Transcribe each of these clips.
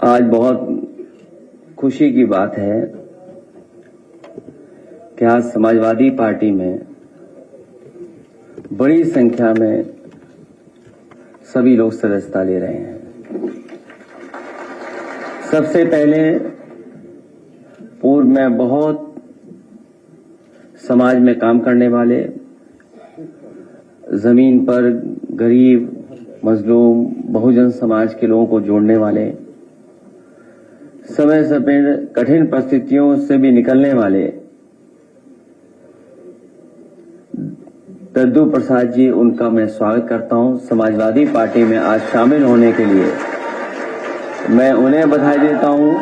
आज बहुत खुशी की बात है कि आज समाजवादी पार्टी में बड़ी संख्या में सभी लोग सदस्यता ले रहे हैं। सबसे पहले पूर्व में बहुत समाज में काम करने वाले, जमीन पर गरीब, मजलूम, बहुजन समाज के लोगों को जोड़ने वाले, समय समय कठिन परिस्थितियों से भी निकलने वाले दद्दू प्रसाद जी, उनका मैं स्वागत करता हूं। समाजवादी पार्टी में आज शामिल होने के लिए मैं उन्हें बधाई देता हूं।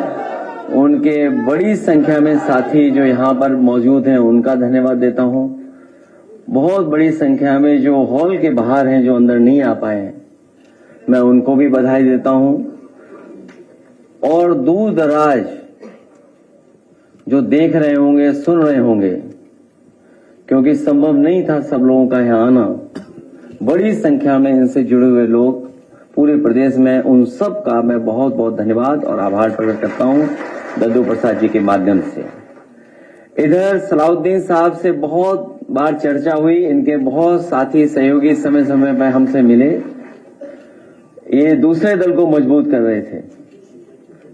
उनके बड़ी संख्या में साथी जो यहां पर मौजूद हैं उनका धन्यवाद देता हूं। बहुत बड़ी संख्या में जो हॉल के बाहर हैं, जो अंदर नहीं आ पाए हैं, मैं उनको भी बधाई देता हूं। और दूर दराज जो देख रहे होंगे, सुन रहे होंगे, क्योंकि संभव नहीं था सब लोगों का यहां आना, बड़ी संख्या में इनसे जुड़े हुए लोग पूरे प्रदेश में, उन सब का मैं बहुत बहुत धन्यवाद और आभार प्रकट करता हूं दद्दू प्रसाद जी के माध्यम से। इधर सलाउद्दीन साहब से बहुत बार चर्चा हुई, इनके बहुत साथी सहयोगी समय समय पर हमसे मिले, ये दूसरे दल को मजबूत कर रहे थे।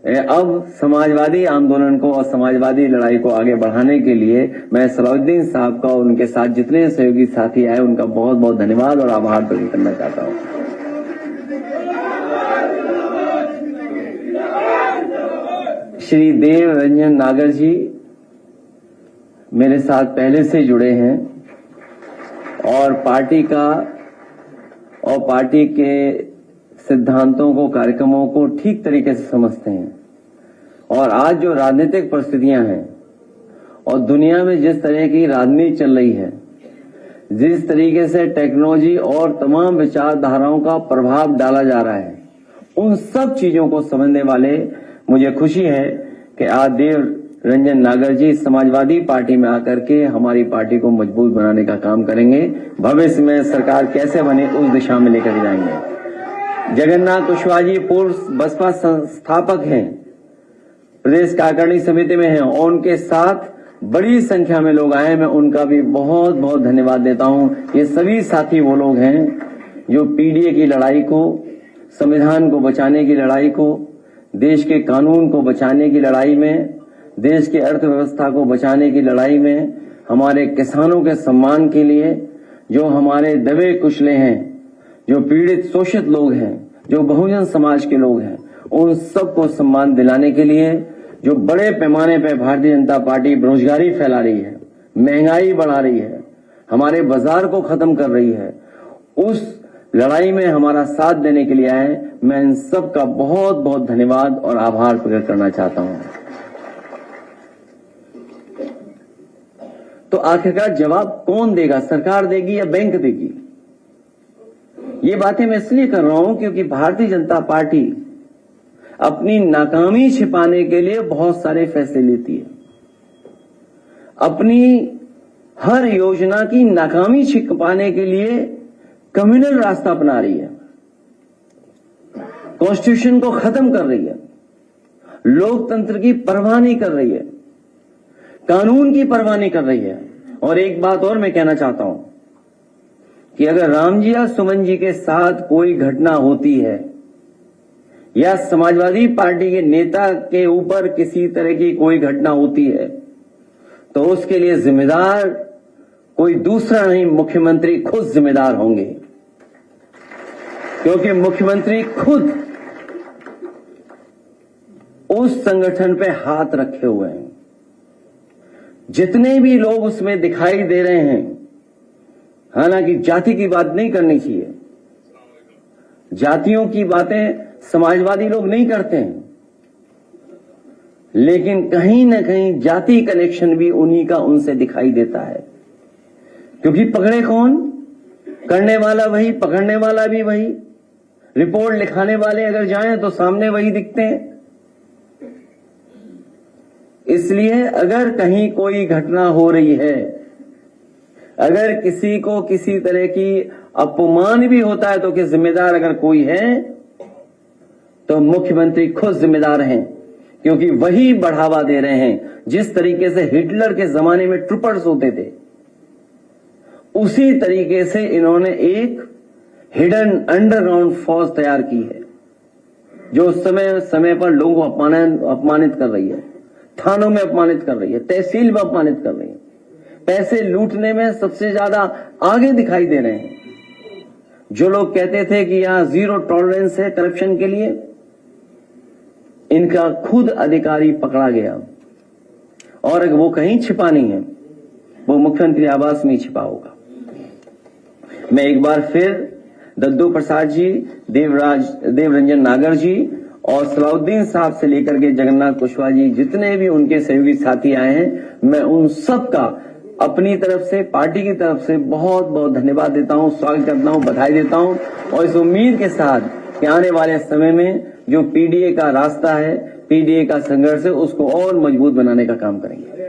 अब समाजवादी आंदोलन को और समाजवादी लड़ाई को आगे बढ़ाने के लिए मैं सलाउद्दीन साहब का और उनके साथ जितने सहयोगी साथी आए उनका बहुत बहुत धन्यवाद और आभार प्रकट करना चाहता हूं। श्री देव रंजन नागर जी मेरे साथ पहले से जुड़े हैं और पार्टी के सिद्धांतों को, कार्यक्रमों को ठीक तरीके से समझते हैं। और आज जो राजनीतिक परिस्थितियां हैं और दुनिया में जिस तरह की राजनीति चल रही है, जिस तरीके से टेक्नोलॉजी और तमाम विचारधाराओं का प्रभाव डाला जा रहा है, उन सब चीजों को समझने वाले मुझे खुशी है कि आज देव रंजन नागर जी समाजवादी पार्टी में आकर के हमारी पार्टी को मजबूत बनाने का काम करेंगे। भविष्य में सरकार कैसे बने उस दिशा में लेकर जाएंगे। जगन्नाथ कुशवाहा जी पूर्व बसपा संस्थापक हैं, प्रदेश कार्यकारिणी समिति में हैं और उनके साथ बड़ी संख्या में लोग आए, मैं उनका भी बहुत बहुत धन्यवाद देता हूं। ये सभी साथी वो लोग हैं जो पीडीए की लड़ाई को, संविधान को बचाने की लड़ाई को, देश के कानून को बचाने की लड़ाई में, देश की अर्थव्यवस्था को बचाने की लड़ाई में, हमारे किसानों के सम्मान के लिए, जो हमारे दबे कुचले हैं, जो पीड़ित शोषित लोग हैं, जो बहुजन समाज के लोग हैं, उन सबको सम्मान दिलाने के लिए जो बड़े पैमाने पर भारतीय जनता पार्टी बेरोजगारी फैला रही है, महंगाई बढ़ा रही है, हमारे बाजार को खत्म कर रही है, उस लड़ाई में हमारा साथ देने के लिए आए, मैं इन सब का बहुत बहुत धन्यवाद और आभार प्रकट करना चाहता हूं। तो आखिरकार जवाब कौन देगा, सरकार देगी या बैंक देगी? ये बातें मैं इसलिए कर रहा हूं क्योंकि भारतीय जनता पार्टी अपनी नाकामी छिपाने के लिए बहुत सारे फैसले लेती है। अपनी हर योजना की नाकामी छिपाने के लिए कम्युनल रास्ता अपना रही है, कॉन्स्टिट्यूशन को खत्म कर रही है, लोकतंत्र की परवाह नहीं कर रही है, कानून की परवाह नहीं कर रही है। और एक बात और मैं कहना चाहता हूं कि अगर राम जी या सुमन जी के साथ कोई घटना होती है या समाजवादी पार्टी के नेता के ऊपर किसी तरह की कोई घटना होती है, तो उसके लिए जिम्मेदार कोई दूसरा नहीं, मुख्यमंत्री खुद जिम्मेदार होंगे। क्योंकि मुख्यमंत्री खुद उस संगठन पे हाथ रखे हुए हैं। जितने भी लोग उसमें दिखाई दे रहे हैं, हालांकि जाति की बात नहीं करनी चाहिए, जातियों की बातें समाजवादी लोग नहीं करते हैं, लेकिन कहीं ना कहीं जाति कनेक्शन भी उन्हीं का उनसे दिखाई देता है। क्योंकि पकड़े कौन? करने वाला वही, पकड़ने वाला भी वही, रिपोर्ट लिखाने वाले अगर जाएं तो सामने वही दिखते हैं। इसलिए अगर कहीं कोई घटना हो रही है, अगर किसी को किसी तरह की अपमान भी होता है, तो कि जिम्मेदार अगर कोई है तो मुख्यमंत्री खुद जिम्मेदार हैं, क्योंकि वही बढ़ावा दे रहे हैं। जिस तरीके से हिटलर के जमाने में ट्रूपर्स होते थे, उसी तरीके से इन्होंने एक हिडन अंडरग्राउंड फौज तैयार की है, जो समय समय पर लोगों को अपमानित कर रही है, थानों में अपमानित कर रही है, तहसील में अपमानित कर रही है, पैसे लूटने में सबसे ज्यादा आगे दिखाई दे रहे हैं। जो लोग कहते थे कि यहां जीरो टॉलरेंस है करप्शन के लिए, इनका खुद अधिकारी पकड़ा गया, और अगर वो कहीं छिपा नहीं है, वो मुख्यमंत्री आवास में छिपा होगा। मैं एक बार फिर दद्दू प्रसाद जी, देवरंजन नागर जी और सलाउद्दीन साहब से लेकर के जगन्नाथ कुशवाहा जी, जितने भी उनके सहयोगी साथी आए हैं, मैं उन सब का अपनी तरफ से, पार्टी की तरफ से बहुत बहुत धन्यवाद देता हूं, स्वागत करता हूं, बधाई देता हूं, और इस उम्मीद के साथ कि आने वाले समय में जो पीडीए का रास्ता है, पीडीए का संघर्ष है, उसको और मजबूत बनाने का काम करेंगे।